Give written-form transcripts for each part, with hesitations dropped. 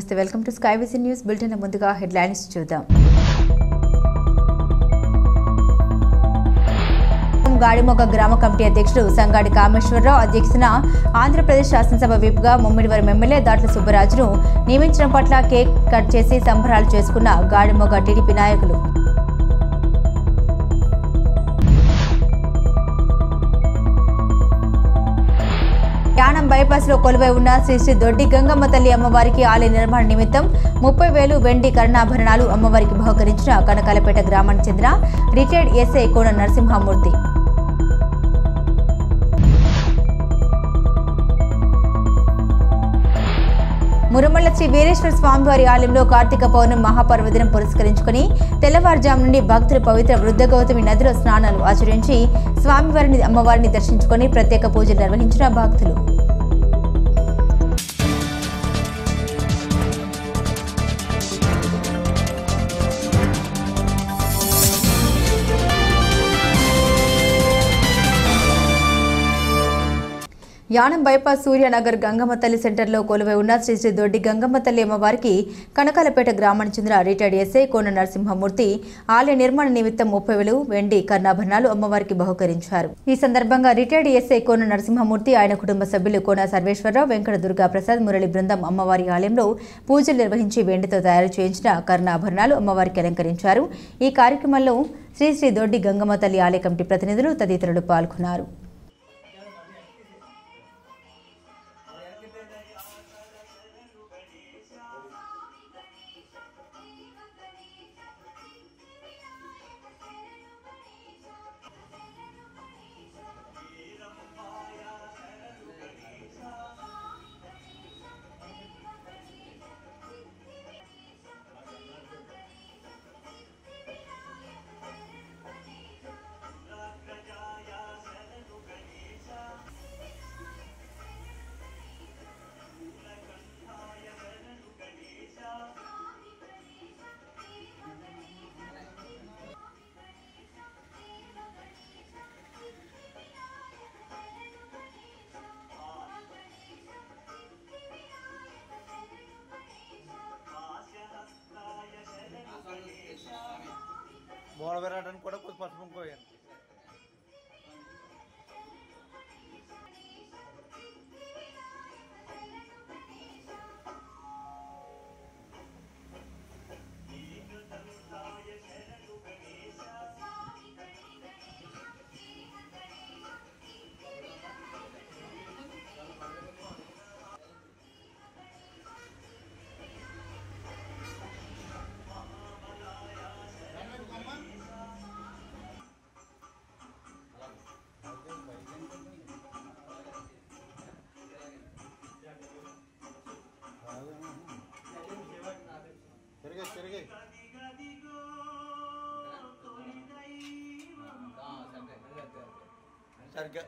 నమస్తే welcome to sky vision news bulletin ముందుగా headlines చూద్దాం. గాడిమొగ గ్రామ కమిటీ అధ్యక్షుడు సంగాడి కామేశ్వరరావు అధ్యక్షతన ఆంధ్రప్రదేశ్ శాసనసభ విప్గా ముమ్మిడివరం ఎమ్మెల్యే దాట్ల సుబ్బరాజును నియమించడం పట్ల కేక్ కట్ చేసి సంబరాలు చేసుకున్న గాడిమొగ టీడీపీ నాయకులు. యానం బైపాస్ లో కొలువై ఉన్న శ్రీ శ్రీ దొడ్డి గంగమ్మ తల్లి అమ్మవారికి ఆలయ నిర్మాణ నిమిత్తం 30,000 వెండి కర్ణాభరణాలు అమ్మవారికి బహుకరించిన కనకాలపేట గ్రామానికి చెందిన రిటైర్డ్ ఎస్ఐ కోన నరసింహమూర్తి. మురమల్ల శ్రీ వీరేశ్వర స్వామివారి ఆలయంలో కార్తీక పౌర్ణమి మహాపర్వదినం పురస్కరించుకుని తెల్లవారుజాము నుండి భక్తులు పవిత్ర వృద్ధ గౌతమి నదిలో స్నానాలు ఆచరించి స్వామివారిని అమ్మవారిని దర్శించుకుని ప్రత్యేక పూజలు నిర్వహించిన భక్తులు. యానం బైపాస్ సూర్యనగర్ గంగమ్మ తల్లి సెంటర్లో కొలువై ఉన్న శ్రీ శ్రీ దొడ్డి గంగమ్మ తల్లి అమ్మవారికి కనకాలపేట గ్రామానికి చెందిన రిటైర్డ్ ఎస్ఐ కోన నరసింహమూర్తి ఆలయ నిర్మాణ నిమిత్తం 30,000 వెండి కర్ణాభరణాలు అమ్మవారికి బహుకరించారు. ఈ సందర్భంగా రిటైర్డ్ ఎస్ఐ కోన నరసింహమూర్తి ఆయన కుటుంబ సభ్యులు కోన సర్వేశ్వరరావు, వెంకట దుర్గాప్రసాద్, మురళి బృందం అమ్మవారి ఆలయంలో పూజలు నిర్వహించి వెండితో తయారు చేయించిన కర్ణాభరణాలు అమ్మవారికి అలంకరించారు. ఈ కార్యక్రమంలో శ్రీ శ్రీ దొడ్డి గంగమ్మ తల్లి ఆలయ కమిటీ ప్రతినిధులు తదితరులు పాల్గొన్నారు. బోడ పెరగడానికి కూడా కొంచెం పసుపు పోయాను. తిరిగి సరిగ్గా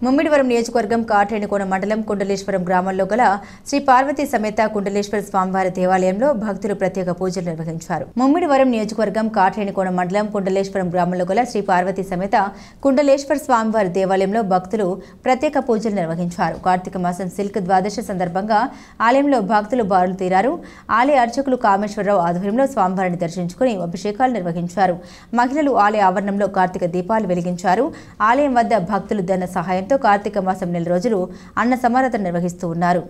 ముమ్మిడివరం నియోజకవర్గం కాట్రేనికోన మండలం కుండలేశ్వరం గ్రామంలో గల శ్రీ పార్వతీ సమేత కుండలేశ్వర స్వామివారి దేవాలయంలో భక్తులు ప్రత్యేక పూజలు నిర్వహించారు. ముమ్మిడివరం నియోజకవర్గం కాట్రేనికోన మండలం కుండలేశ్వరం గ్రామంలో గల శ్రీ పార్వతీ సమేత కుండలేశ్వర స్వామివారి దేవాలయంలో భక్తులు ప్రత్యేక పూజలు నిర్వహించారు. కార్తీక మాసం సిల్క్ ద్వాదశి సందర్భంగా ఆలయంలో భక్తులు బారులు తీరారు. ఆలయ అర్చకులు కామేశ్వరరావు ఆధ్వర్యంలో స్వామివారిని దర్శించుకుని అభిషేకాలు నిర్వహించారు. మహిళలు ఆలయ ఆవరణంలో కార్తీక దీపాలు వెలిగించారు. ఆలయం వద్ద భక్తులు ధన సహాయంతో కార్తీక మాసం 4 రోజులు అన్న సమారాధన నిర్వహిస్తూ ఉన్నారు.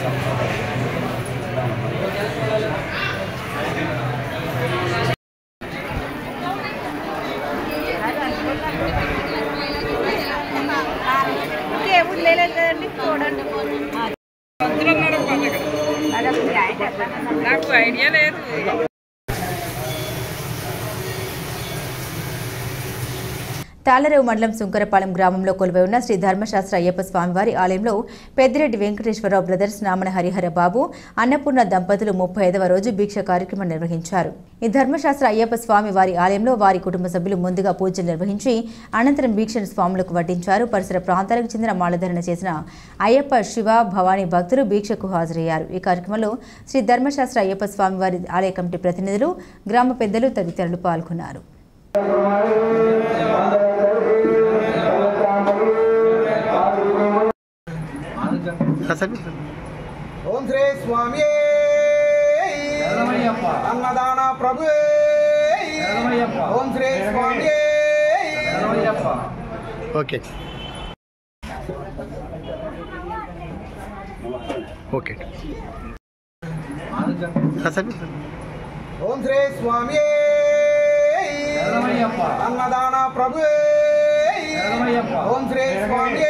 సంపద నాకు ఐడియా లేదు. తాళ్లరేవు మండలం సుంకరపాలెం గ్రామంలో కొలువై ఉన్న శ్రీ ధర్మశాస్త్ర అయ్యప్ప స్వామివారి ఆలయంలో పెద్దిరెడ్డి వెంకటేశ్వరరావు బ్రదర్స్ నామన హరిహర బాబు అన్నపూర్ణ దంపతులు 35వ రోజు దీక్ష కార్యక్రమం నిర్వహించారు. ఈ ధర్మశాస్త్ర అయ్యప్ప స్వామి వారి ఆలయంలో వారి కుటుంబ సభ్యులు ముందుగా పూజలు నిర్వహించి అనంతరం దీక్షను స్వాములకు వడ్డించారు. పరిసర ప్రాంతాలకు చెందిన మాలధారణ చేసిన అయ్యప్ప శివ భవానీ భక్తులు దీక్షకు హాజరయ్యారు. ఈ కార్యక్రమంలో శ్రీ ధర్మశాస్త్ర అయ్యప్ప స్వామివారి ఆలయ కమిటీ ప్రతినిధులు, గ్రామ పెద్దలు తదితరులు పాల్గొన్నారు. ఓం శ్రీ స్వామి అన్నదాన ప్రభు ఓం శ్రీ స్వామి ఓకే ఓకే ఓం శ్రీ స్వామి అన్నదాన ప్రభు ఓం శ్రీ స్వామి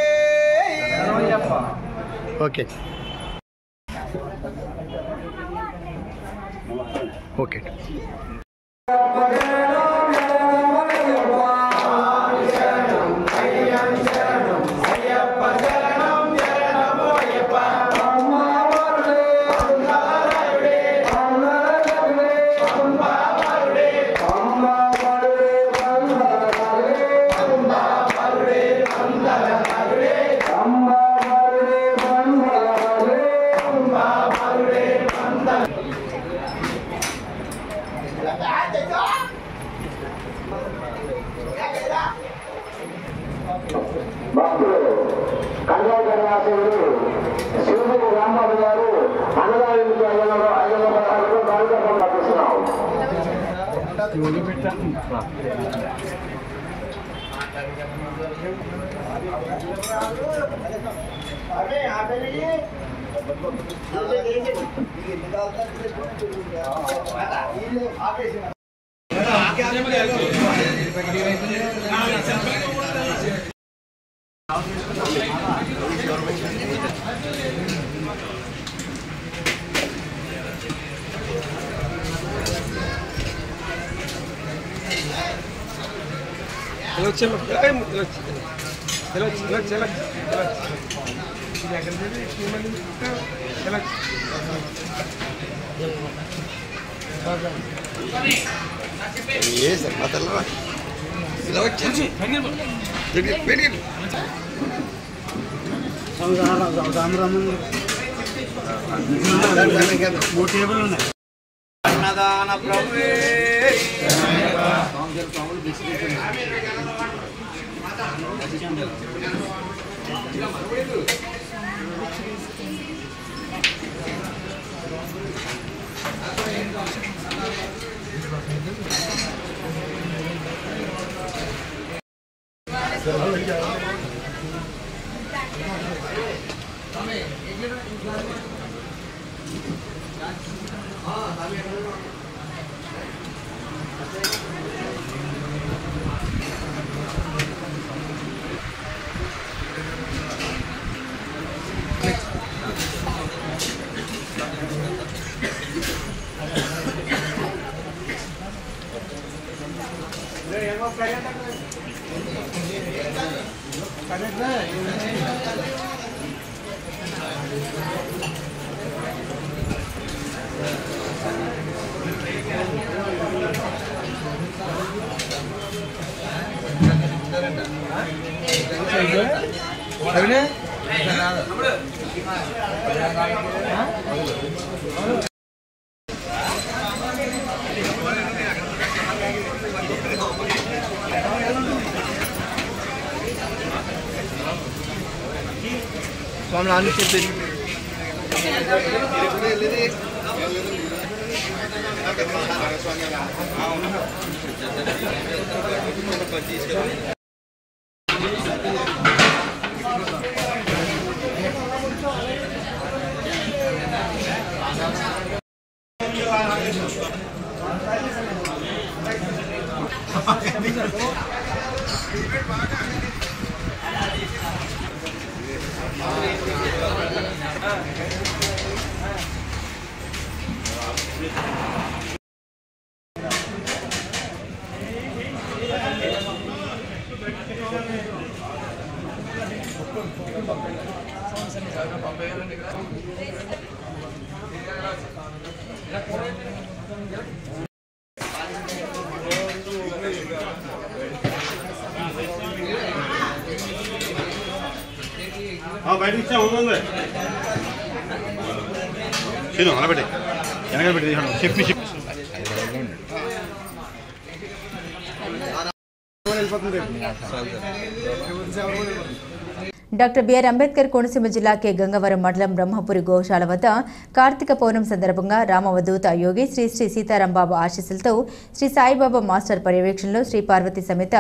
ఓకే ఓకే భక్తులు కన్యాకర్ణాశయుడు శివుడు రాంబాబు గారు అన్నదానికి 500 కార్యక్రమం నడుస్తున్నాం. అన్నదాన ప్రభు స్వామి నాన్న చెప్పి బయటకి ఇచ్చా ఉంటుంది చీను అలా పెట్టి వెనకాల పెట్టి చెప్పి డాక్టర్ బిఆర్ అంబేద్కర్ కోనసీమ జిల్లా కె గంగవరం మండలం బ్రహ్మపురి గోశాల వద్ద కార్తీక పౌర్ణం సందర్భంగా రామవధూత యోగి శ్రీ శ్రీ సీతారాంబాబు ఆశీస్సులతో శ్రీ సాయిబాబా మాస్టర్ పర్యవేక్షణలో శ్రీ పార్వతి సమేత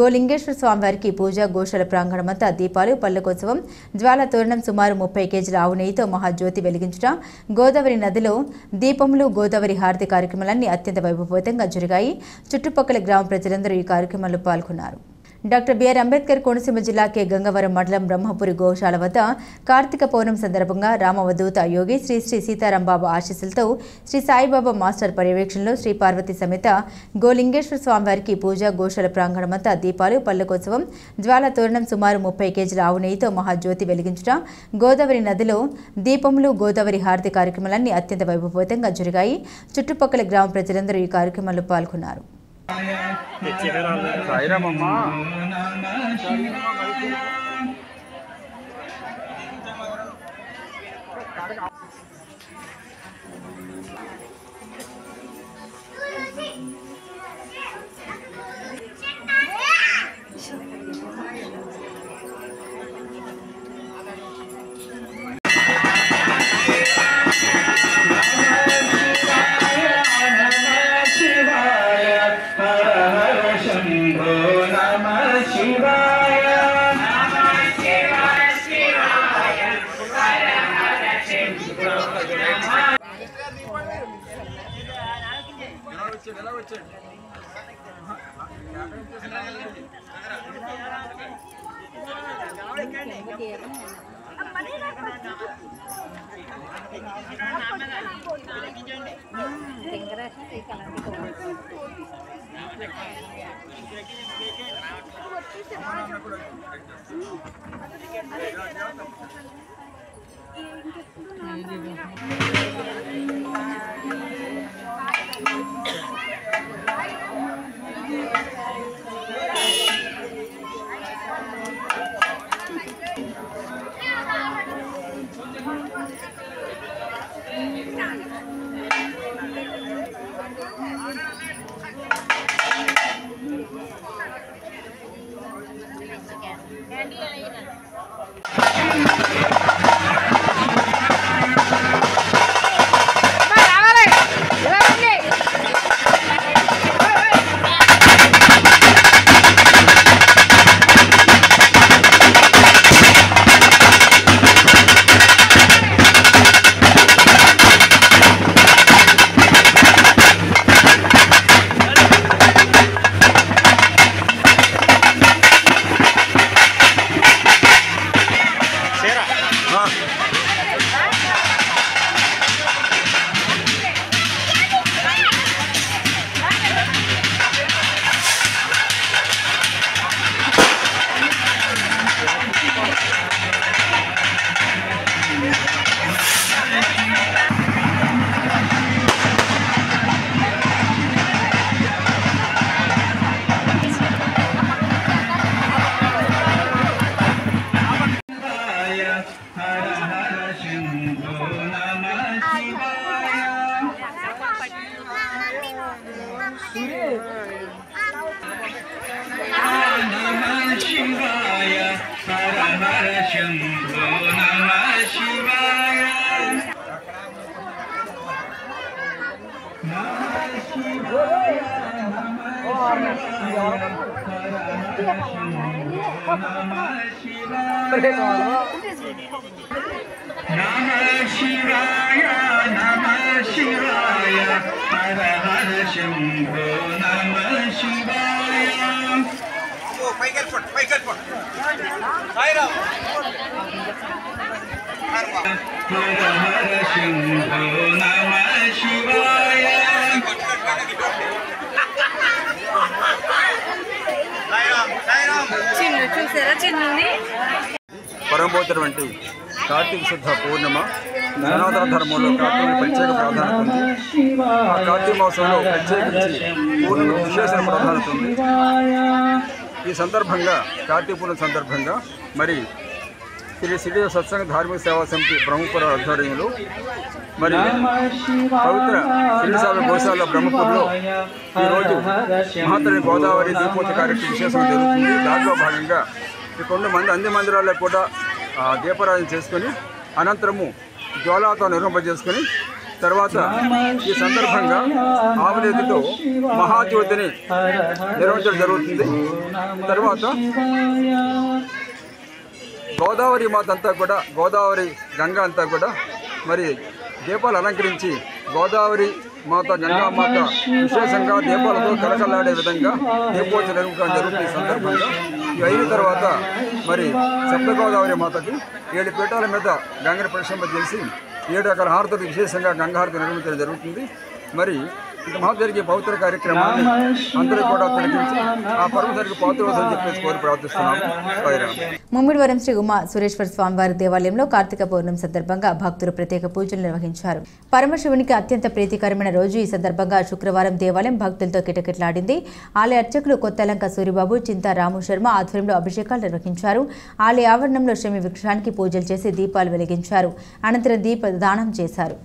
గోలింగేశ్వర స్వామివారికి పూజ గోశాల ప్రాంగణమంతా దీపాలు పల్లకోత్సవం జ్వాల తోరణం సుమారు 30 కేజీల ఆవు నెయ్యితో మహాజ్యోతి వెలిగించడం గోదావరి నదిలో దీపములు గోదావరి హారతి కార్యక్రమాలన్నీ అత్యంత వైభవోపేతంగా జరిగాయి. చుట్టుపక్కల గ్రామ ప్రజలందరూ ఈ కార్యక్రమంలో పాల్గొన్నారు. డాక్టర్ బిఆర్ అంబేద్కర్ కోనసీమ జిల్లా కె గంగవరం మండలం బ్రహ్మపురి గోశాల వద్ద కార్తీక పౌర్ణం సందర్భంగా రామవధూత యోగి శ్రీ శ్రీ సీతారాంబాబు ఆశీస్సులతో శ్రీ సాయిబాబా మాస్టర్ పర్యవేక్షణలో శ్రీ పార్వతి సమేత గోలింగేశ్వర స్వామివారికి పూజ గోశాల ప్రాంగణమంతా దీపాలు పల్లకోత్సవం జ్వాల తోరణం సుమారు 30 కేజీల ఆవు నెయ్యితో మహాజ్యోతి వెలిగించడం గోదావరి నదిలో దీపములు గోదావరి హారతి కార్యక్రమాలన్నీ అత్యంత వైభవోపేతంగా జరిగాయి. చుట్టుపక్కల గ్రామ ప్రజలందరూ ఈ కార్యక్రమంలో పాల్గొన్నారు. Hara Hara Shambho Namah Shivaya. పరమపోతున్నటువంటి Karthika శుద్ధ పూర్ణిమ సనాతన ధర్మంలో కార్తీక ప్రత్యేక ప్రాధాన్యత ఉంది. ఆ కార్తీక మాసంలో ప్రత్యేకించి పూర్ణిమ విశేష ప్రాధాన్యత ఉంది. ఈ సందర్భంగా కార్తీక పూర్ణిమ సందర్భంగా మరి శ్రీ శ్రీ సత్సంగ ధార్మిక సేవా సమితి బ్రహ్మపుర ఆధ్వర్యంలో మరి పవిత్ర శ్రీసాగర గోశాల బ్రహ్మపురంలో ఈరోజు మహాతల్లి గోదావరి దీపోత్సవ కార్యక్రమం విశేషంగా జరుగుతుంది. దాంట్లో భాగంగా ఇక్కడ మంది అన్ని మందిరాల్లో కూడా దీపారాధన చేసుకొని అనంతరము జ్వాలాతో నిర్వహింపజేసుకొని తర్వాత ఈ సందర్భంగా ఆవునేతితో మహాజ్యోతిని నిర్వహించడం జరుగుతుంది. తర్వాత గోదావరి మాత అంతా కూడా గోదావరి గంగ అంతా కూడా మరి దీపాలు అలంకరించి గోదావరి మాత గంగామాత విశేషంగా దీపాలతో కలకలాడే విధంగా దీపోత్సవం నిర్వహించడం జరుగుతుంది. ఈ సందర్భంగా ఇవి అయిన తర్వాత మరి సప్త గోదావరి మాతకి 7 పీఠాల మీద గంగని ప్రక్షంప చేసి 7 రకాల హారతులు విశేషంగా గంగాహారతి నిర్వహించడం జరుగుతుంది. మరి ఇంత మహా జరిగే పవిత్ర కార్యక్రమాన్ని అందరూ కూడా తిలకించి ఆ పరమేశ్వరుడికి పాత్రవద్దని చెప్పేసి కోరి ప్రార్థిస్తున్నాము. ముమ్మిడివరం శ్రీ ఉమా సురేశ్వర స్వామివారి దేవాలయంలో కార్తీక పౌర్ణమి సందర్భంగా భక్తులు ప్రత్యేక పూజలు నిర్వహించారు. పరమశివునికి అత్యంత ప్రీతికరమైన రోజు. ఈ సందర్భంగా శుక్రవారం దేవాలయం భక్తులతో కిటకిటలాడింది. ఆలయ అర్చకులు కొత్తలంక సూరిబాబు, చింతా రాము శర్మ ఆధ్వర్యంలో అభిషేకాలు నిర్వహించారు. ఆలయ ఆవరణంలో శమి వృక్షానికి పూజలు చేసి దీపాలు వెలిగించారు. అనంతరం దీప దానం చేశారు.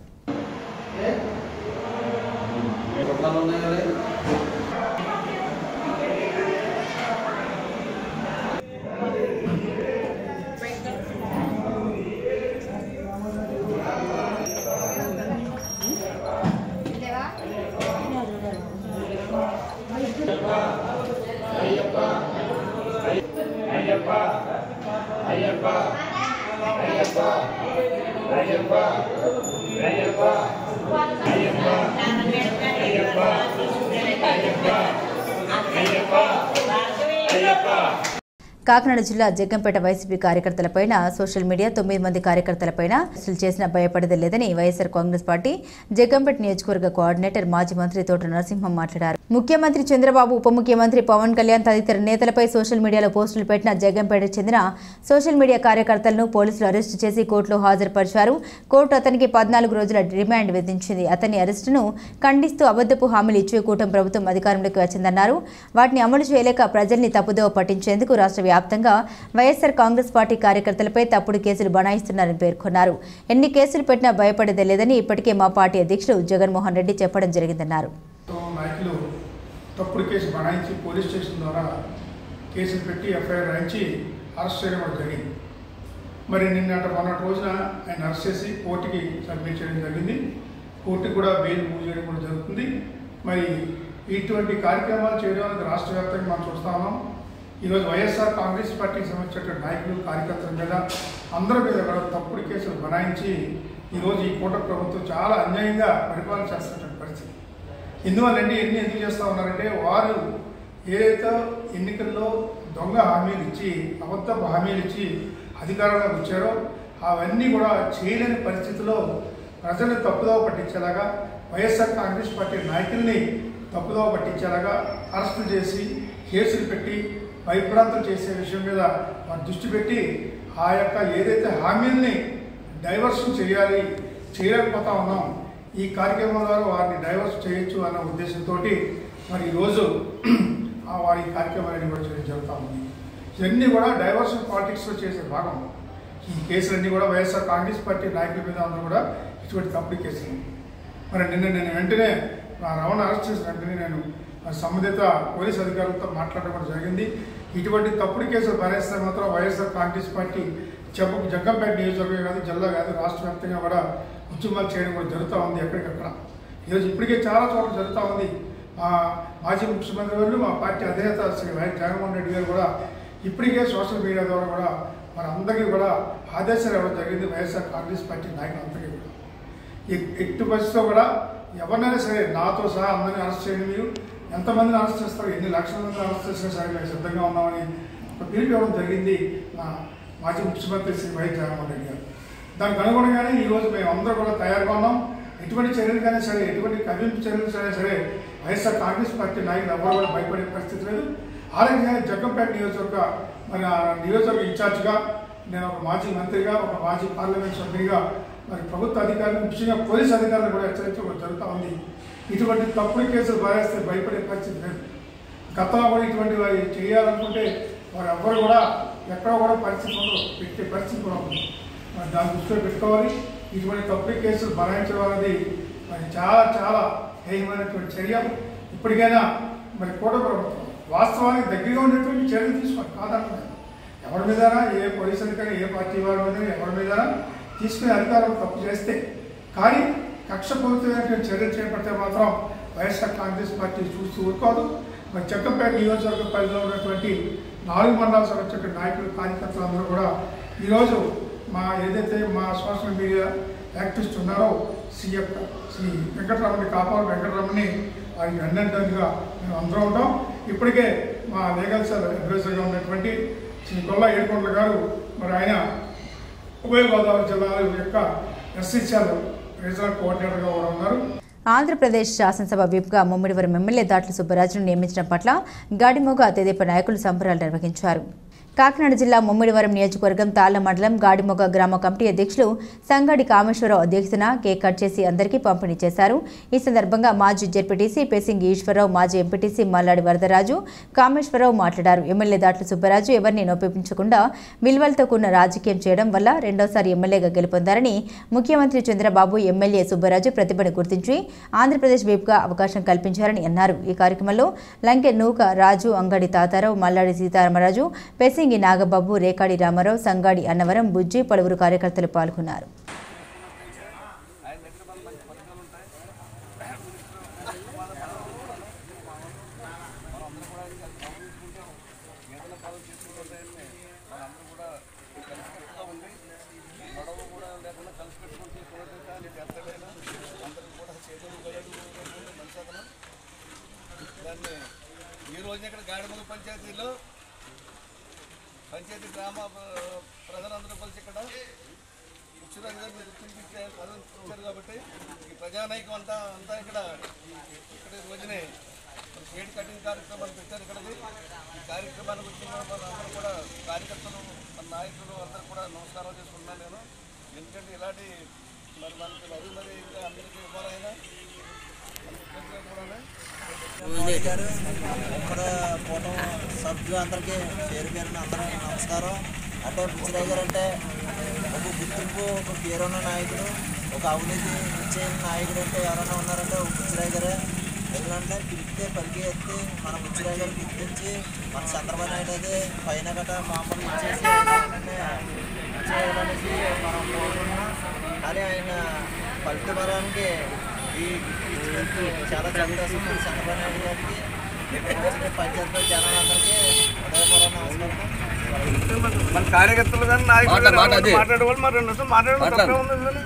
కాకినాడ జిల్లా జగ్గంపేట వైసీపీ కార్యకర్తలపైన సోషల్ మీడియా 9 మంది కార్యకర్తలపైన అరెస్టులు చేసిన భయపడేది లేదని వైఎస్ఆర్ కాంగ్రెస్ పార్టీ జగ్గంపేట నియోజకవర్గ కోఆర్డినేటర్ మాజీ మంత్రి తోట నరసింహం మాట్లాడారు. ముఖ్యమంత్రి చంద్రబాబు, ఉప ముఖ్యమంత్రి పవన్ కళ్యాణ్ తదితర నేతలపై సోషల్ మీడియాలో పోస్టులు పెట్టిన జగ్గంపేటకు చెందిన సోషల్ మీడియా కార్యకర్తలను పోలీసులు అరెస్టు చేసి కోర్టులో హాజరుపరిచారు. కోర్టు అతనికి 14 రోజుల రిమాండ్ విధించింది. అతని అరెస్టును ఖండిస్తూ అబద్ధపు హామీలు ఇచ్చి కూటమి ప్రభుత్వం అధికారంలోకి వచ్చిందన్నారు. వాటిని అమలు చేయలేక ప్రజల్ని తప్పుదోవ పట్టించేందుకు రాష్ట్ర వ్యాప్తంగా వైఎస్ఆర్ కాంగ్రెస్ పార్టీ కార్యకర్తలపై తప్పుడు కేసులు బనాయిస్తున్నారని పేర్కొన్నారు. ఎన్ని కేసులు పెట్టినా భయపడేదే లేదని ఇప్పటికే మా పార్టీ అధ్యక్షుడు జగన్మోహన్ రెడ్డి చెప్పడం జరిగిందన్నారు. నాయకులు తప్పుడు కేసు బనాయించి పోలీస్ స్టేషన్ ద్వారా కేసులు పెట్టి ఎఫ్ఐఆర్ రాయించి అరెస్ట్ చేయడం కూడా జరిగింది. మరి మొన్నటి రోజున ఆయన అరెస్ట్ చేసి కోర్టుకి సబ్మిట్ చేయడం జరిగింది. కోర్టుకి కూడా బెయిల్ మూవ్ చేయడం కూడా జరుగుతుంది. మరి ఇటువంటి కార్యక్రమాలు చేయడానికి రాష్ట్ర వ్యాప్తంగా మనం చూస్తా ఉన్నాం. ఈరోజు వైఎస్ఆర్ కాంగ్రెస్ పార్టీకి సంబంధించినటువంటి నాయకులు, కార్యకర్తల మీద అందరి మీద కూడా తప్పుడు కేసులు బనాయించి ఈరోజు ఈ కూటమి ప్రభుత్వం చాలా అన్యాయంగా పరిపాలన చేస్తున్నటువంటి పరిస్థితి. ఎందువల్లంటే ఎందుకు చేస్తూ ఉన్నారంటే వారు ఏదైతే ఎన్నికల్లో దొంగ హామీలు ఇచ్చి, అబద్ధపు హామీలు ఇచ్చి అధికారంలోకి వచ్చారో అవన్నీ కూడా చేయలేని పరిస్థితిలో ప్రజల్ని తప్పుదోవ పట్టించేలాగా వైఎస్ఆర్ కాంగ్రెస్ పార్టీ నాయకుల్ని తప్పుదోవ పట్టించేలాగా అరెస్టులు చేసి కేసులు పెట్టి భయప్రాంతం చేసే విషయం మీద వారు దృష్టి పెట్టి ఆ యొక్క ఏదైతే హామీల్ని డైవర్షన్ చేయాలి, చేయలేకపోతా ఉన్నాం, ఈ కార్యక్రమం ద్వారా వారిని డైవర్స్ చేయొచ్చు అన్న ఉద్దేశంతో మరి ఈరోజు వారి కార్యక్రమాలన్నీ కూడా చేయడం జరుగుతూ ఉంది. ఇవన్నీ కూడా డైవర్షన్ పాలిటిక్స్లో చేసే భాగం. ఈ కేసులన్నీ కూడా వైఎస్ఆర్ కాంగ్రెస్ పార్టీ నాయకుల మీద అందరూ కూడా ఇటువంటి తప్పుడు కేసులు. మరి నేను వెంటనే రమణ అరెస్ట్ చేసిన వెంటనే నేను సంబంధిత పోలీస్ అధికారులతో మాట్లాడడం కూడా జరిగింది. ఇటువంటి తప్పుడు కేసులు భరిస్తే మాత్రం వైఎస్ఆర్ కాంగ్రెస్ పార్టీ జగ్గంపేట నియోజకవర్గం కాదు, జిల్లా కాదు, రాష్ట్ర వ్యాప్తంగా కూడా ఉద్యమాలు చేయడం కూడా జరుగుతూ ఉంది. ఎక్కడికక్కడ ఈరోజు ఇప్పటికే చాలా చోట్ల జరుగుతూ ఉంది. మాజీ ముఖ్యమంత్రి వాళ్ళు, మా పార్టీ అధినేత శ్రీ వైఎస్ జగన్మోహన్ రెడ్డి గారు కూడా ఇప్పటికే సోషల్ మీడియా ద్వారా కూడా మనందరికీ కూడా ఆదేశాలు ఇవ్వడం జరిగింది. వైఎస్ఆర్ కాంగ్రెస్ పార్టీ నాయకులందరికీ కూడా ఎట్టి పరిస్థితిలో కూడా ఎవరినైనా సరే నాతో సహా అందరినీ అరెస్ట్ చేయండి, మీరు ఎంతమందిని అరెస్ట్ చేస్తారు, ఎన్ని లక్షల మందిని అరెస్ట్ చేసినా సరే మేము సిద్ధంగా ఉన్నామని ఒక పిలుపు ఇవ్వడం జరిగింది మా మాజీ ముఖ్యమంత్రి శ్రీ వైఎస్ జగన్మోహన్ రెడ్డి గారు. దానికి అనుగుణంగానే ఈరోజు మేము అందరూ కూడా తయారుగా ఉన్నాం. ఎటువంటి చర్యలకైనా సరే, ఎటువంటి కవింపు చర్యలకైనా సరే వైఎస్ఆర్ కాంగ్రెస్ పార్టీ నాయకులు ఎవరు కూడా భయపడే పరిస్థితి లేదు. అలాగే జగ్గంపేట నియోజకవర్గ మరి ఆ నియోజకవర్గ ఇన్ఛార్జిగా నేను ఒక మాజీ మంత్రిగా ఒక మాజీ పార్లమెంట్ సభ్యునిగా మరి ప్రభుత్వ అధికారులు ముఖ్యంగా పోలీసు అధికారులు కూడా హెచ్చరించడం జరుగుతూ ఉంది. ఇటువంటి తప్పుడు కేసులు భరేస్తే భయపడే పరిస్థితి లేదు. గతంలో కూడా ఇటువంటి వారి చేయాలనుకుంటే వారు ఎవ్వరు కూడా ఎక్కడ కూడా పరిస్థితి ఉండదు, పెట్టే పరిస్థితి కూడా ఉంది. మరి దాన్ని దృష్టిలో పెట్టుకోవాలి. ఇటువంటి తప్పుడు కేసులు భరాయించడం అనేది మరి చాలా చాలా హేయమైనటువంటి చర్య. ఇప్పటికైనా మరి కూటమి ప్రభుత్వం వాస్తవానికి దగ్గరగా ఉండేటువంటి చర్యలు తీసుకోవాలి. కాదంటున్నాను ఎవరి మీద ఏ పోలీసు అధికారి ఏ పార్టీ వారి మీద ఎవరి మీద తీసుకునే అధికారులు తప్పు చేస్తే కానీ కక్షపూరితమైనటువంటి చర్యలు చేపడితే మాత్రం వైఎస్ఆర్ కాంగ్రెస్ పార్టీ చూస్తూ ఊరుకోదు. మరి చక్కంపేట నియోజకవర్గ పరిధిలో ఉన్నటువంటి 4 మండలాల సంబంధించిన నాయకులు కార్యకర్తలు అందరూ కూడా ఈరోజు ఏదైతే మా సోషల్ మీడియా యాక్టివిస్ట్ ఉన్నారో శ్రీ వెంకటరమణి కాపాడు వెంకటరమణి వారికి అన్నంటంగా మేము అందరూ ఉంటాం. ఇప్పటికే మా లీగల్ సెల్ అడ్వైజర్గా ఉన్నటువంటి శ్రీ గొల్ల ఏడుకొండల గారు మరి ఆయన ఉభయ గోదావరి జిల్లాల యొక్క ఎస్సీసీఎల్ రీజనల్ కోఆర్డినేటర్గా కూడా ఉన్నారు. ఆంధ్రప్రదేశ్ శాసనసభ విప్గా ముమ్మిడివరం ఎమ్మెల్యే దాట్ల సుబ్బరాజును నియమించడం పట్ల గాడిమోగ తెదేపా నాయకులు సంబరాలు నిర్వహించారు. కాకినాడ జిల్లా ముమ్మిడివరం నియోజకవర్గం తాళ్ల మండలం గాడిమొగ గ్రామ కమిటీ అధ్యక్షులు సంగాడి కామేశ్వరరావు అధ్యక్షతన కేక్ కట్ చేసి అందరికీ పంపిణీ చేశారు. ఈ సందర్భంగా మాజీ జెడ్పీటీసీ పెసింగి ఈశ్వరరావు, మాజీ ఎంపీటీసీ మల్లాడి వరదరాజు, కామేశ్వరరావు మాట్లాడారు. ఎమ్మెల్యే దాట్ల సుబ్బరాజు ఎవరిని నొప్పించకుండా విలువలతో కూడిన రాజకీయం చేయడం వల్ల రెండోసారి ఎమ్మెల్యేగా గెలుపొందారని, ముఖ్యమంత్రి చంద్రబాబు ఎమ్మెల్యే సుబ్బరాజు ప్రతిభను గుర్తించి ఆంధ్రప్రదేశ్ వైపుగా అవకాశం కల్పించారని అన్నారు. ఈ కార్యక్రమంలో లంకె నూక రాజు, అంగడి తాతారావు, మల్లాడి సీతారామరాజు, పెసింగి నాగబాబు, రేకాడి రామారావు, సంగాడి అన్నవరం, బుజ్జి పలువురు కార్యకర్తలు పాల్గొన్నారు. ఈ రోజున ఇక్కడ గాడిమొగ పంచాయతీలో పంచాయతీ గ్రామ ప్రజలందరూ కలిసి ఇక్కడ ఉచితంగా గుర్తించారు కాబట్టి ఈ ప్రజానాయకం అంతా ఇక్కడ రోజునే కేక్ కటింగ్ కార్యక్రమాలు పెట్టారు. ఇక్కడికి ఈ కార్యక్రమానికి వచ్చిన వాళ్ళందరూ కూడా కార్యకర్తలు మన నాయకులు అందరూ కూడా నమస్కారం చేసుకుంటున్నాను నేను. ఎందుకంటే ఇలాంటి మరి మనకి మరి ఇంకా అందరికీ ఇవ్వాలైనా ఇక్కడ కూటం సభ్యులు అందరికీ పేరు పేరున అందరూ నమస్కారం. అంటే బుచ్చిరాయ్ గారు అంటే ఒక గుర్తింపు, ఒక పేరున్న నాయకుడు, ఒక అవినీతి ఇచ్చే నాయకుడు అంటే ఎవరైనా ఉన్నారంటే ఒక బుచ్చిరాయ్ గారే. ఎందుకంటే పిలిస్తే పలికి ఎత్తి మన బుచ్చిరాయ్ గారు గుర్తించి మన చంద్రబాబు నాయుడు అయితే పైన గట్రా మామూలు ఇచ్చేసి చేయాలనేసి మనం కోరుకుంటున్నాం. కానీ ఆయన ఫలితపరానికి ఈ చాలా సంతోషం. మన చంద్రబాబు నాయుడు గారికి పంచాయతీ జనాలందరికీ హృదయపూర్వక నమస్కారం. మన కార్యకర్తలు కానీ నాయకులు మాట్లాడేవాళ్ళు మరి 2 నిమిషాలు మాట్లాడడం ఉందని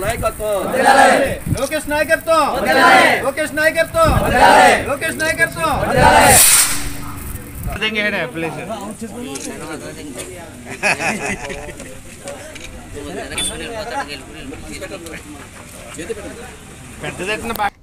నాయకత్వం లోకేష్ నాయకత్వం, లోకేష్ నాయకత్వం, లోకేష్ నాయకత్వం.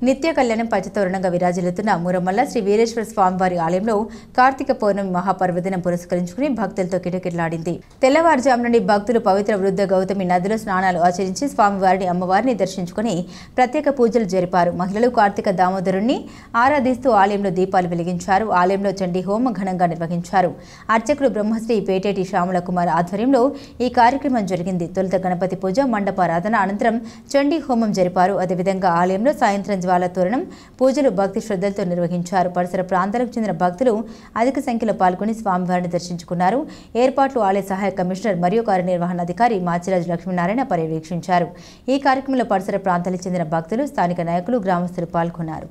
నిత్య కళ్యాణం పంచతోరణంగా విరాజిల్లుతున్న మురమల్ల శ్రీ వీరేశ్వర స్వామివారి ఆలయంలో కార్తీక పౌర్ణమి మహాపర్వదినం పురస్కరించుకుని భక్తులతో కిటకిటలాడింది. తెల్లవారుజాము నుండి భక్తులు పవిత్ర వృద్ధ గౌతమి నదిలో స్నానాలు ఆచరించి స్వామివారిని అమ్మవారిని దర్శించుకుని ప్రత్యేక పూజలు జరిపారు. మహిళలు కార్తీక దామోదరుణ్ణి ఆరాధిస్తూ ఆలయంలో దీపాలు వెలిగించారు. ఆలయంలో చండీ హోమం ఘనంగా నిర్వహించారు. అర్చకులు బ్రహ్మశ్రీ పేటేటి శ్యామల కుమార్ ఆధ్వర్యంలో ఈ కార్యక్రమం జరిగింది. తొలుత గణపతి పూజ, మండపారాధన అనంతరం చండీ హోమం జరిపారు. అదేవిధంగా ఆలయంలో సాయంత్రం జ్వాల తోరణం పూజలు భక్తి శ్రద్ధలతో నిర్వహించారు. పరిసర ప్రాంతాలకు చెందిన భక్తులు అధిక సంఖ్యలో పాల్గొని స్వామివారిని దర్శించుకున్నారు. ఏర్పాట్లు ఆలయ సహాయ కమిషనర్ మరియు కార్యనిర్వహణాధికారి మాచిరాజు లక్ష్మీనారాయణ పర్యవేక్షించారు. ఈ కార్యక్రమంలో పరిసర ప్రాంతాలకు చెందిన భక్తులు, స్థానిక నాయకులు, గ్రామస్తులు పాల్గొన్నారు.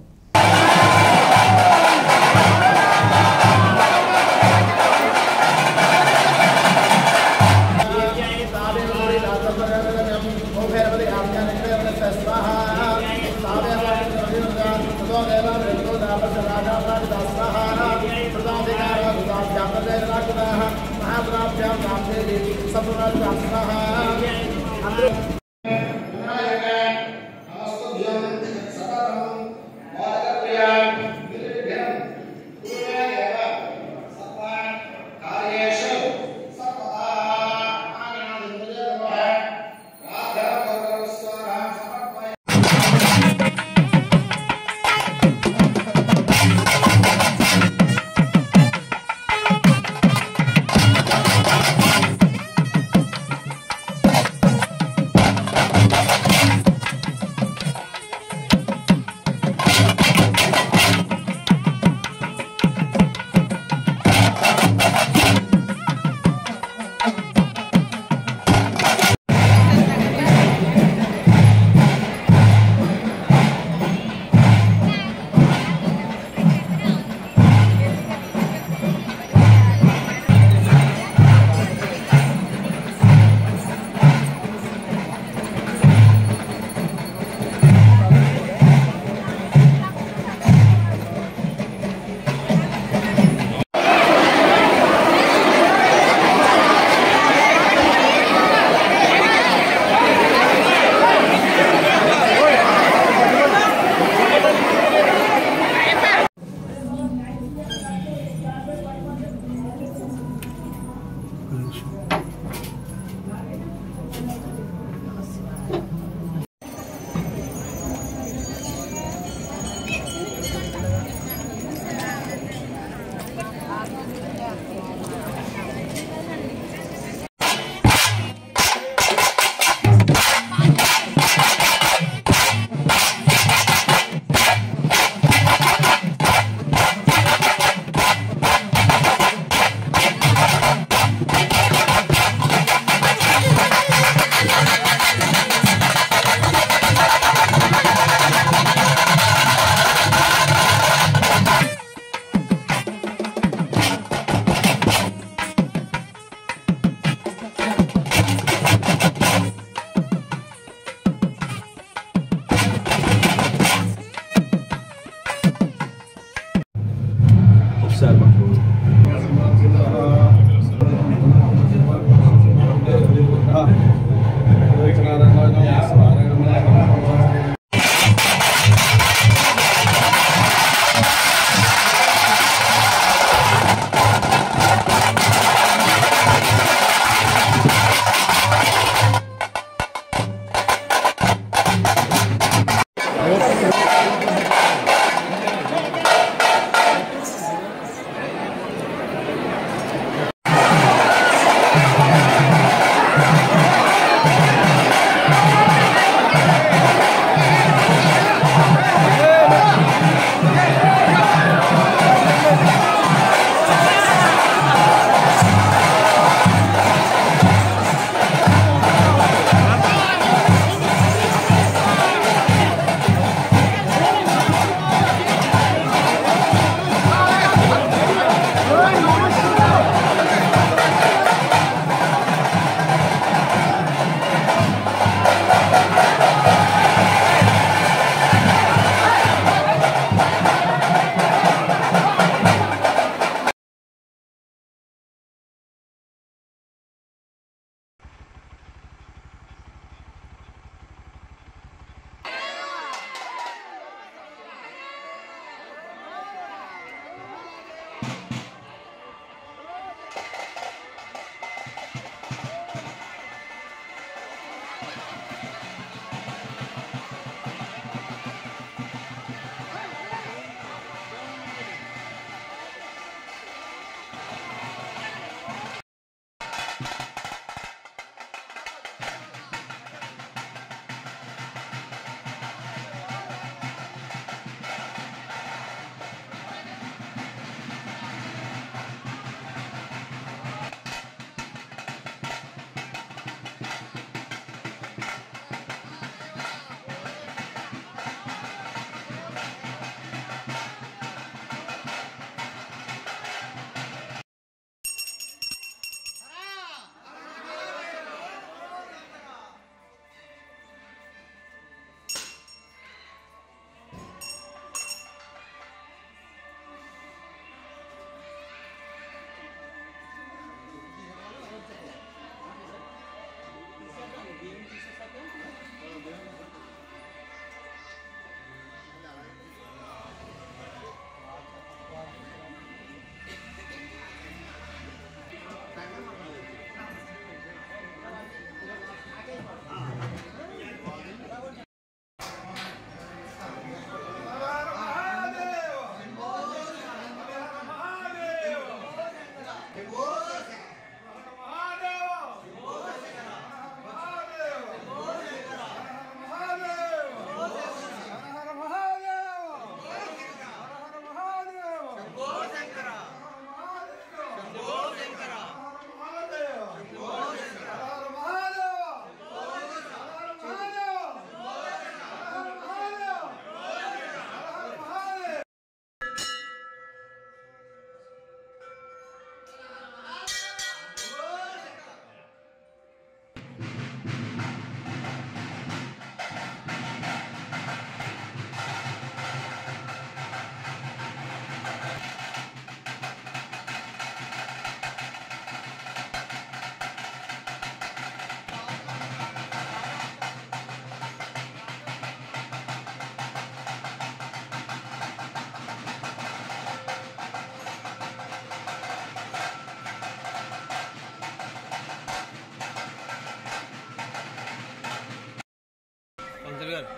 గారు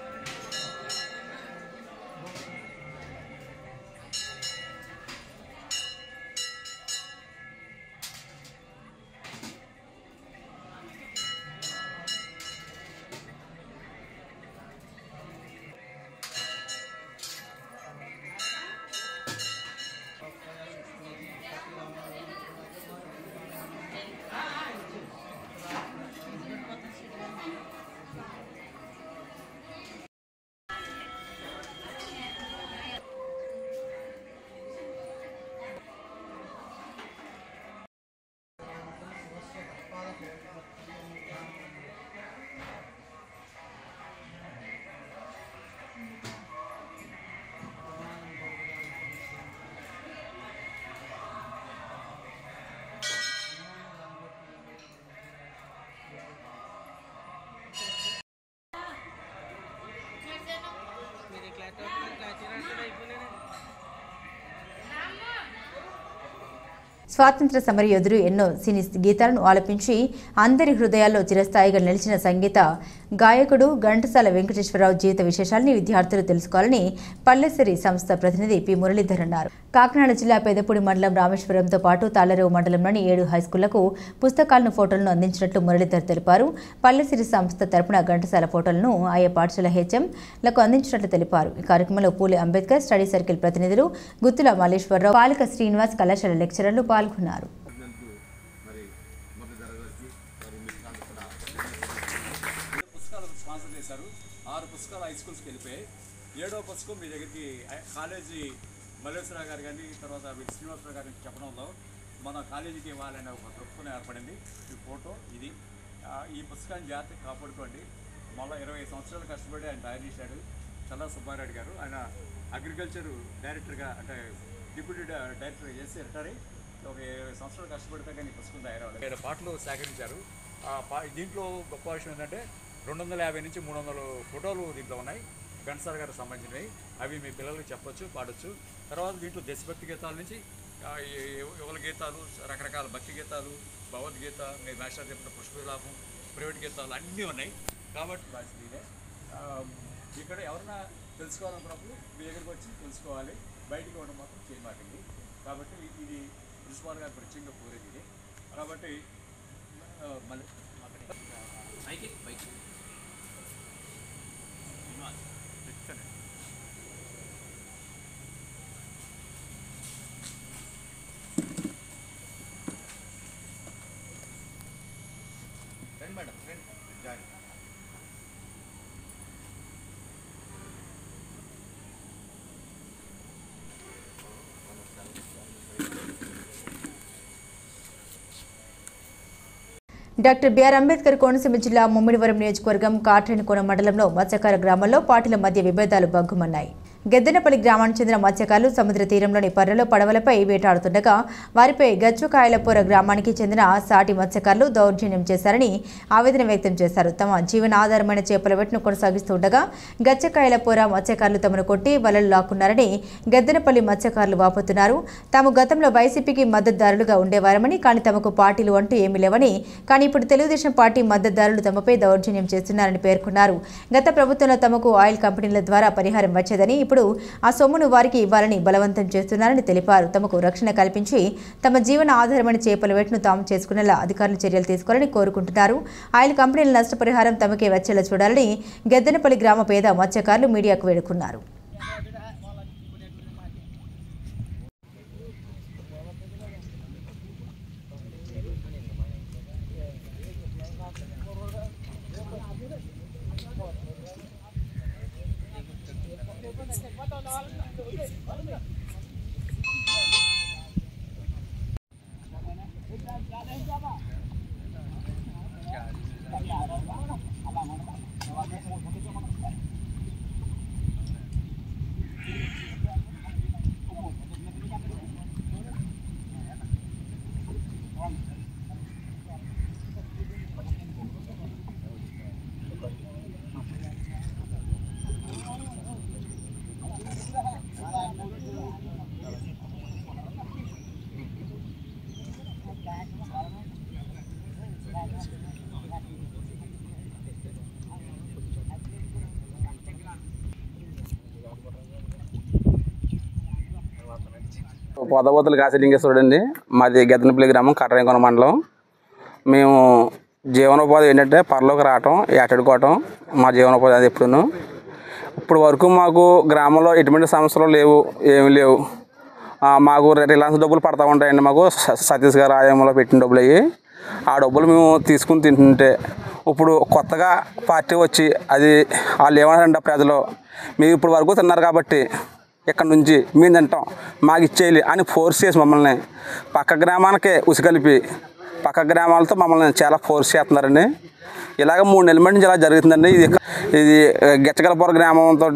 స్వాతంత్ర సమర యోధులు ఎన్నో సినీ గీతాలను ఆలపించి అందరి హృదయాల్లో చిరస్థాయిగా నిలిచిన సంగీత గాయకుడు ఘంటసాల వెంకటేశ్వరరావు జీవిత విశేషాలని విద్యార్థులు తెలుసుకోవాలని పల్లెసిరి సంస్థ ప్రతినిధి పి మురళీధర్ అన్నారు. కాకినాడ జిల్లా పెదపూడి మండలం రామేశ్వరంతో పాటు తాళ్లరేవు మండలంలోని 7 హైస్కూళ్లకు పుస్తకాలను ఫోటోలను అందించినట్లు మురళీధర్ తెలిపారు. పల్లెసిరి సంస్థ తరపున ఘంటసాల ఫోటోలను ఆయా పాఠశాల హెచ్ఎంలకు అందించినట్లు తెలిపారు. ఈ కార్యక్రమంలో పూలే అంబేద్కర్ స్టడీ సర్కిల్ ప్రతినిధులు గుత్తుల మల్లేశ్వరరావు, పాలక శ్రీనివాస్, కళాశాల లెక్చరర్లు పాల్గొన్నారు. స్పాన్సర్ చేశారు. 6 పుస్తకాలు హై స్కూల్స్కి వెళ్ళిపోయాయి. 7వ పుస్తకం మీ దగ్గరికి కాలేజీ మల్లేశ్వరరావు గారు కానీ తర్వాత శ్రీనివాసరావు గారికి చెప్పడంలో మన కాలేజీకి ఇవ్వాలనే ఒక దృక్పథం ఏర్పడింది. ఈ ఫోటో ఇది. ఈ పుస్తకాన్ని జాగ్రత్తగా కాపాడుకోండి. మళ్ళీ 20 సంవత్సరాలు కష్టపడి ఆయన తయారు చేశాడు చల్లా సుబ్బారెడ్డి గారు. ఆయన అగ్రికల్చర్ డైరెక్టర్గా అంటే డిప్యూటీ డైరెక్టర్గా చేసి రిటైర్ అయ్యి ఒక 20 సంవత్సరాలు కష్టపడితే కానీ ఈ పుస్తకం తయారవ్వాలి. 7 పాటలు సేకరించారు. దీంట్లో గొప్ప విషయం ఏంటంటే 250 నుంచి 300 ఫోటోలు దీంట్లో ఉన్నాయి ఘంటసాల గారికి సంబంధించినవి. అవి మీ పిల్లలకి చెప్పొచ్చు, పాడొచ్చు. తర్వాత దీంట్లో దేశభక్తి గీతాల నుంచి యువల గీతాలు, రకరకాల భక్తి గీతాలు, భగవద్గీత, మీరు మాస్టర్ చెప్పిన పుష్పవిలాపం, ప్రైవేట్ గీతాలు అన్నీ ఉన్నాయి. కాబట్టి బాధ్యత ఇక్కడ ఎవరైనా తెలుసుకోవాలనుకున్నప్పుడు మీ దగ్గరికి వచ్చి తెలుసుకోవాలి. బయటికి ఇవ్వడం మాత్రం చేయమాటండి. కాబట్టి ఇది ప్రిన్సిపాల్ గారు ప్రత్యేకంగా కోరేది ఇది. కాబట్టి మళ్ళీ madam join doctor B R Ambedkar Konaseema జిల్లా ముమ్మిడివరం నియోజకవర్గం కాట్రేనికోన మండలంలో మత్స్యకార గ్రామంలో పార్టీల మధ్య విభేదాలు బగ్గుమన్నాయి. గెద్దెనపల్లి గ్రామానికి చెందిన మత్స్యకారులు సముద్ర తీరంలోని పర్రెలో పడవలపై వేటాడుతుండగా వారిపై గచ్చుకాయలపూర గ్రామానికి చెందిన సాటి మత్స్యకారులు దౌర్జన్యం చేశారని ఆవేదన వ్యక్తం చేశారు. తమ జీవనాధారమైన చేపల వేటను కొనసాగిస్తుండగా గచ్చకాయలపూర మత్స్యకారులు తమను కొట్టి వలలు లాక్కున్నారని గెద్దెనపల్లి మత్స్యకారులు వాపోతున్నారు. తాము గతంలో వైసీపీకి మద్దతుదారులుగా ఉండేవారమని, కానీ తమకు పార్టీలు అంటూ ఏమీ లేవని, కానీ ఇప్పుడు తెలుగుదేశం పార్టీ మద్దతుదారులు తమపై దౌర్జన్యం చేస్తున్నారని పేర్కొన్నారు. గత ప్రభుత్వంలో తమకు ఆయిల్ కంపెనీల ద్వారా పరిహారం వచ్చేదని, ఇప్పుడు ఆ సొమ్మును వారికి ఇవ్వాలని బలవంతం చేస్తున్నారని తెలిపారు. తమకు రక్షణ కల్పించి తమ జీవన ఆధారమైన చేపల వేటను తాము చేసుకునేలా అధికారులు చర్యలు తీసుకోవాలని కోరుకుంటున్నారు. ఆయిల్ కంపెనీల నష్టపరిహారం తమకే వచ్చేలా చూడాలని గెద్దెనపల్లి గ్రామ పేద మత్స్యకారులు మీడియాకు వేడుకున్నారు. పొదబోతులు కాశలింగేశ్వరుడు అండి. మాది గెద్దనపల్లి గ్రామం, కట్టరేకొన మండలం. మేము జీవనోపాధి ఏంటంటే పరలోకి రావటం, ఏటాడుకోవటం మా జీవనోపాధి. అది ఎప్పుడును ఇప్పుడు వరకు మాకు గ్రామంలో ఎటువంటి సమస్యలు లేవు, ఏమి లేవు. మాకు రిలయన్స్ డబ్బులు పడతా ఉంటాయండి. మాకు సతీష్ గారు ఆదాయంలో పెట్టిన డబ్బులు అయ్యి ఆ డబ్బులు మేము తీసుకుని తింటుంటే ఇప్పుడు కొత్తగా పార్టీ వచ్చి అది వాళ్ళు ఏమన్నారంటే ప్రజలు మీరు ఇప్పుడు వరకు తిన్నారు కాబట్టి ఇక్కడ నుంచి మేము తింటాం, మాకు ఇచ్చేయాలి అని ఫోర్స్ చేసి మమ్మల్ని పక్క గ్రామానికి ఉసిగలిపి పక్క గ్రామాలతో మమ్మల్ని చాలా ఫోర్స్ చేస్తున్నారండి. ఇలాగ 3 నెలల నుంచి ఇలా జరుగుతుందండి. ఇది గెచ్చగలపురం గ్రామంతో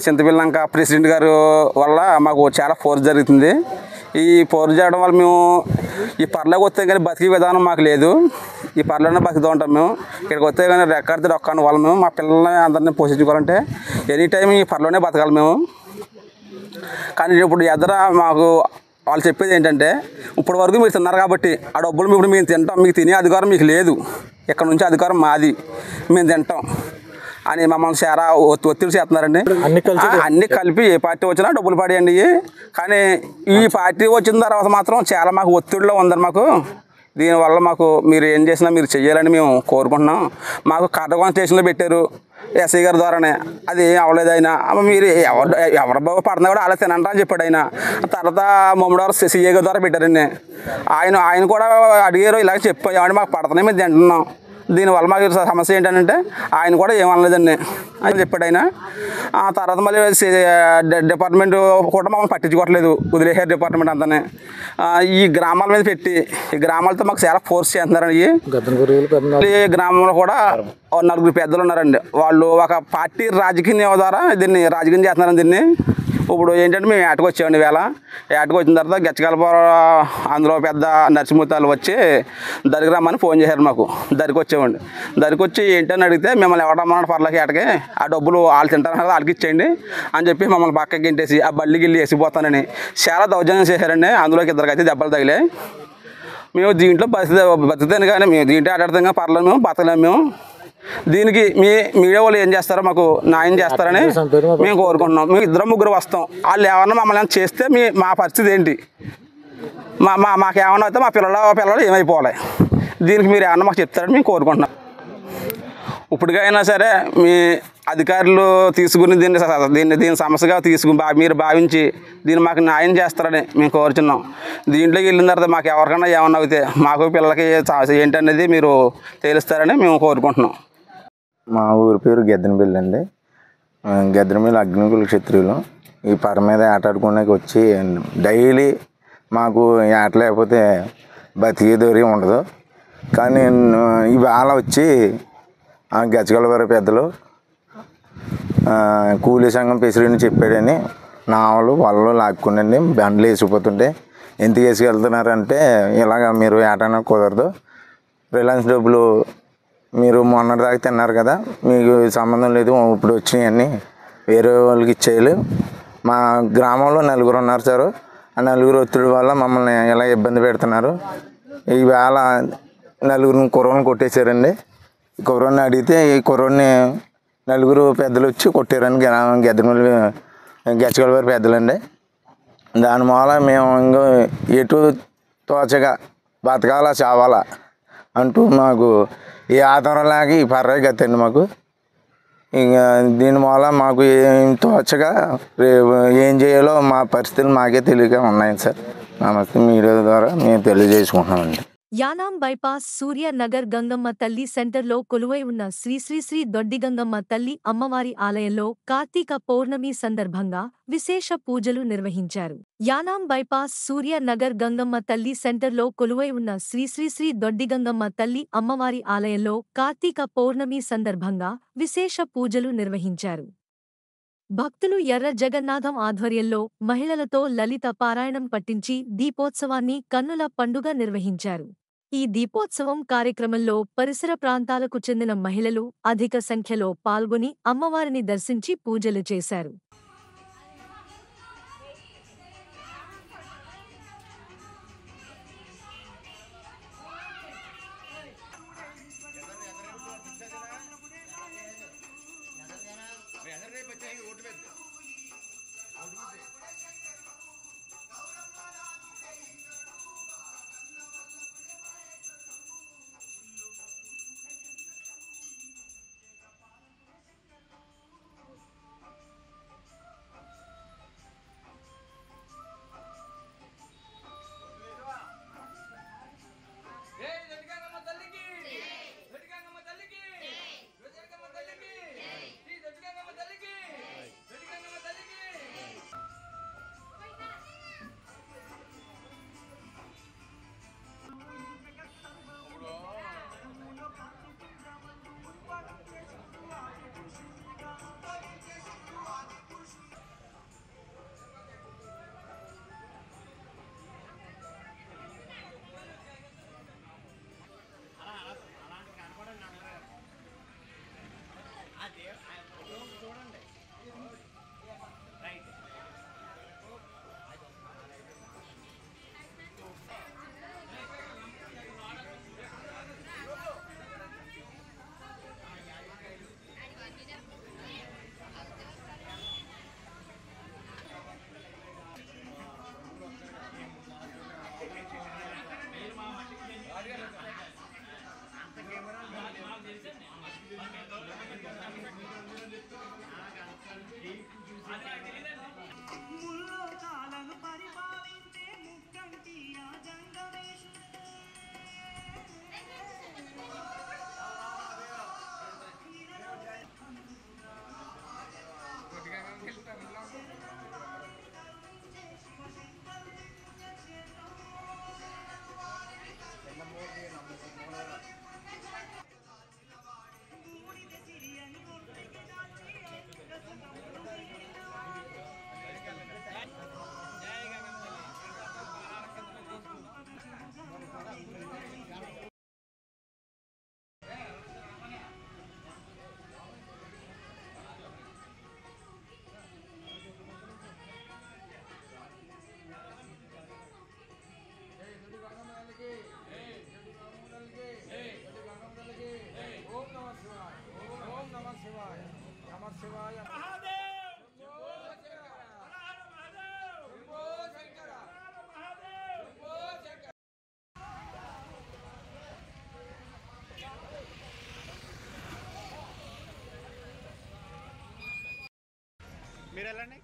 చింతపిల్లంక ప్రెసిడెంట్ గారు వల్ల మాకు చాలా ఫోర్స్ జరుగుతుంది. ఈ ఫోర్స్ చేయడం వల్ల మేము ఈ పర్లోకి వస్తే కానీ బతికే విధానం మాకు లేదు. ఈ పర్లోనే బతుకుతూ ఉంటాం మేము. ఇక్కడికి వస్తే కానీ రెక్కడితే రొక్కని వాళ్ళు మేము మా పిల్లల్ని అందరినీ పోషించుకోవాలంటే ఎనీ టైం ఈ పర్లోనే బతకాలి మేము. కానీ ఇప్పుడు ఎదుర మాకు వాళ్ళు చెప్పేది ఏంటంటే ఇప్పటి వరకు మీరు తిన్నారు కాబట్టి ఆ డబ్బులు ఇప్పుడు మేము తింటాం, మీకు తినే అధికారం మీకు లేదు, ఇక్కడ నుంచి అధికారం మాది, మేము తింటాం అని మమ్మల్ని చాలా ఒత్తిడి చేస్తున్నారండి. అన్ని కలిపి ఏ పార్టీ వచ్చినా డబ్బులు పడేయండి. కానీ ఈ పార్టీ వచ్చిన తర్వాత మాత్రం చాలా మాకు ఒత్తిడిలో ఉందండి. మాకు దీనివల్ల మాకు మీరు ఏం చేసినా మీరు చెయ్యాలని మేము కోరుకుంటున్నాం. మాకు కర్రగొండ స్టేషన్లో పెట్టారు ఎస్ఐ గారి ద్వారానే, అది ఏం అవ్వలేదు. అయినా మీరు ఎవరి బాబు పడుతున్నా కూడా అలా తినండి అని చెప్పాడు ఆయన. తర్వాత మమ్మడారు సిఐ గారి ద్వారా పెట్టారండి. ఆయన కూడా అడిగారు, ఇలాగ చెప్పారు ఏమంటే మాకు పడుతున్నాయి మేము తింటున్నాం, దీనివల్ల మాకు సమస్య ఏంటంటే ఆయన కూడా ఏమనలేదండి అని చెప్పాడు ఆయన. తర్వాత మళ్ళీ డిపార్ట్మెంట్ కూడా మమ్మల్ని పట్టించుకోవట్లేదు, వదిలేసారు డిపార్ట్మెంట్ అంతానే. ఈ గ్రామాల మీద పెట్టి ఈ గ్రామాలతో మాకు చాలా ఫోర్స్ చేస్తున్నారండి. ఈ గ్రామంలో కూడా 4 పెద్దలు ఉన్నారండి. వాళ్ళు ఒక పార్టీ రాజకీయ ద్వారా దీన్ని రాజకీయం చేస్తున్నారండి. దీన్ని ఇప్పుడు ఏంటంటే మేము ఏటకు వచ్చామండి. వేళ ఏటకు వచ్చిన తర్వాత గెచ్చగలపురం అందులో పెద్ద నరసింహతాలు వచ్చి దరికి రమ్మని ఫోన్ చేశారు మాకు. దరికి వచ్చామండి. దరికి వచ్చి ఏంటని అడిగితే మిమ్మల్ని ఎవడమ్మన్నాడు పర్లకి ఏటకి, ఆ డబ్బులు వాళ్ళు తింటారు కదా వాళ్ళకి ఇచ్చేయండి అని చెప్పి మమ్మల్ని పక్కకి గింటేసి ఆ బల్లి గిల్లి వేసిపోతానని చాలా దౌర్జన్యం చేశారండి. అందులోకి 2 అయితే దెబ్బలు తగిలాయి. మేము దీంట్లో బతుకుతాను కానీ మేము దీంట్లో ఆటాడుతాం కానీ పర్లేదు, మేము బతకలేము. మేము దీనికి మీ మీడియా వాళ్ళు ఏం చేస్తారో మాకు న్యాయం చేస్తారని మేము కోరుకుంటున్నాం. మేము 2-3 వస్తాం, వాళ్ళు ఏమన్నా మమ్మల్ని చేస్తే మా పరిస్థితి ఏంటి, మాకేమన్నా అయితే మా పిల్లలు ఏమైపోవాలి, దీనికి మీరు ఏమన్నా మాకు చెప్తారని మేము కోరుకుంటున్నాం. ఇప్పటికైనా సరే మీ అధికారులు తీసుకుని దీన్ని సమస్యగా తీసుకుని మీరు భావించి దీన్ని మాకు న్యాయం చేస్తారని మేము కోరుచున్నాం. దీంట్లోకి వెళ్ళిన తర్వాత మాకు ఎవరికైనా ఏమన్నా అయితే మాకు పిల్లలకి ఏంటనేది మీరు తేలుస్తారని మేము కోరుకుంటున్నాం. మా ఊరి పేరు గెద్దనపల్లి అండి. గెద్దనపల్లి అగ్నికుల క్షత్రియులు. ఈ పర మీద ఆటాడుకోవడానికి వచ్చి డైలీ మాకు ఆట లేకపోతే బతికే దూరం ఉండదు. కానీ ఇవాళ వచ్చి గెచ్చగలపురం పెద్దలు కూలీ సంఘం ప్రెసిడెంట్ చెప్పాడని నావలు వలలు లాక్కుండండి బండ్లు వేసిపోతుంటే ఎందుకు వేసుకెళ్తున్నారంటే ఇలాగ మీరు ఏటైనా కుదరదు, రిలయన్స్ డబ్బులు మీరు మొన్నటిదాకా తిన్నారు కదా మీకు సంబంధం లేదు, ఇప్పుడు వచ్చినాయన్నీ వేరే వాళ్ళకి ఇచ్చేయాలి. మా గ్రామంలో 4 ఉన్నారు సార్. ఆ 4 ఒత్తిడి వల్ల మమ్మల్ని ఇలా ఇబ్బంది పెడుతున్నారు. ఈవేళ 4 కుర్రని కొట్టేశారండి. ఈ కుర్రని అడిగితే ఈ కుర్రని 4 పెద్దలు వచ్చి కొట్టారని గెచ్చగలపురం పెద్దలండి. దాని మూల మేము ఇంకో ఎటు తోచగా బతకాలా చావాలా అంటూ మాకు ఈ ఆధారం లేక ఈ పర్రే గతండి మాకు. ఇంకా దీని మూల మాకు ఏం తోచగా ఏం చేయాలో మా పరిస్థితులు మాకే తెలియక ఉన్నాయి సార్. నమస్తే, మీడియా ద్వారా మేము తెలియజేసుకుంటున్నామండి. యానాం బైపాస్ సూర్య నగర్ గంగమ్మ తల్లి సెంటర్లో కొలువై ఉన్న శ్రీ శ్రీ శ్రీ దొడ్డి గంగమ్మ తల్లి అమ్మవారి ఆలయంలో కార్తీక పౌర్ణమి సందర్భంగా విశేష పూజలు నిర్వహించారు. యానాం బైపాస్ సూర్య నగర్ గంగమ్మ తల్లి సెంటర్లో కొలువై ఉన్న శ్రీ శ్రీ శ్రీ దొడ్డి గంగమ్మ తల్లి అమ్మవారి ఆలయంలో కార్తీక పౌర్ణమి సందర్భంగా విశేష పూజలు నిర్వహించారు. భక్తులు ఎర్ర జగన్నాథం ఆధ్వర్యంలో మహిళలతో లలిత పారాయణం పట్టించి దీపోత్సవాన్ని కన్నుల పండుగ నిర్వహించారు. ఈ దీపోత్సవం కార్యక్రమంలో పరిసర ప్రాంతాలకు చెందిన మహిళలు అధిక సంఖ్యలో పాల్గొని అమ్మవారిని దర్శించి పూజలు చేశారు. మీరు వెళ్ళండి.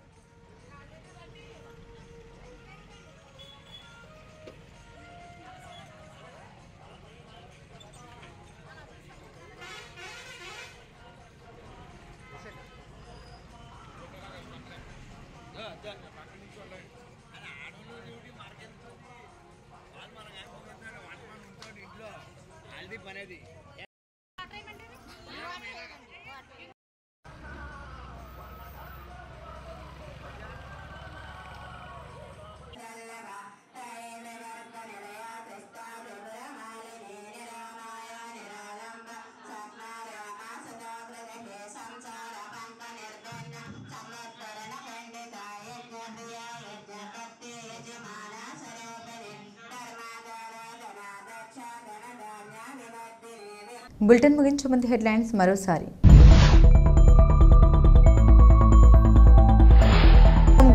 బులెటిన్ ముగించే ముందు హెడ్లైన్స్ మరోసారి.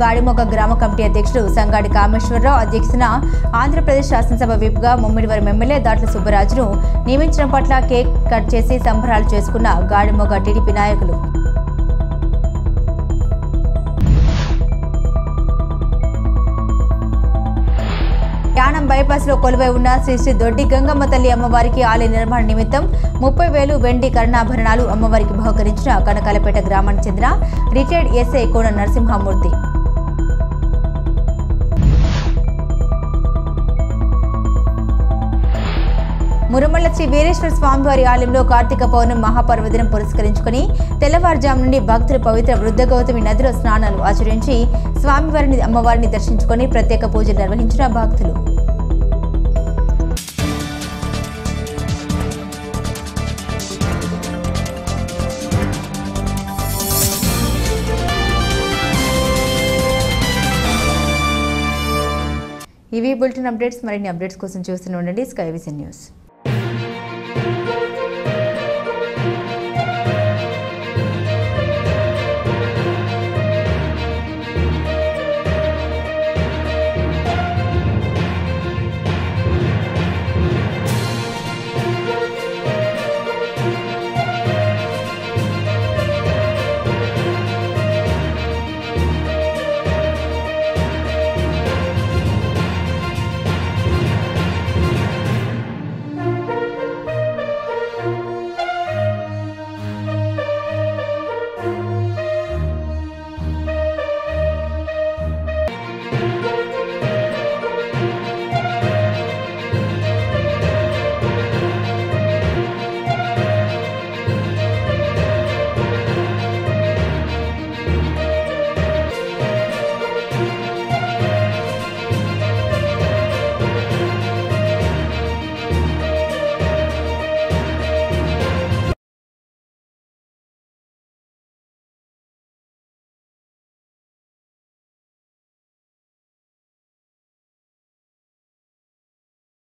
గాడిమొగ గ్రామ కమిటీ అధ్యక్షుడు సంగాడి కామేశ్వరరావు అధ్యక్షతన ఆంధ్రప్రదేశ్ శాసనసభ విప్గా ముమ్మిడివరం ఎమ్మెల్యే దాట్ల సుబ్బరాజును నియమించడం పట్ల కేక్ కట్ చేసి సంబరాలు చేసుకున్న గాడిమొగ టీడీపీ నాయకులు. యానం బైపాస్ లో కొలువై ఉన్న శ్రీ శ్రీ దొడ్డి గంగమ్మ తల్లి అమ్మవారికి ఆలయ నిర్మాణ నిమిత్తం 30,000 వెండి కర్ణాభరణాలు అమ్మవారికి బహుకరించిన కనకాలపేట గ్రామానికి చెందిన రిటైర్డ్ ఎస్ఐ కోన నరసింహమూర్తి. మురమల్ల శ్రీ వీరేశ్వర స్వామివారి ఆలయంలో కార్తీక పౌర్ణమి మహాపర్వదినం పురస్కరించుకుని తెల్లవారుజాము నుండి భక్తులు పవిత్ర వృద్ధ గౌతమి నదిలో స్నానాలు ఆచరించి స్వామివారిని అమ్మవారిని దర్శించుకుని ప్రత్యేక పూజలు నిర్వహించిన భక్తులు. ఇవి బులెటిన్ అప్డేట్స్. మరిన్ని అప్డేట్స్ కోసం చూస్తూనే ఉండండి స్కై విజన్ న్యూస్.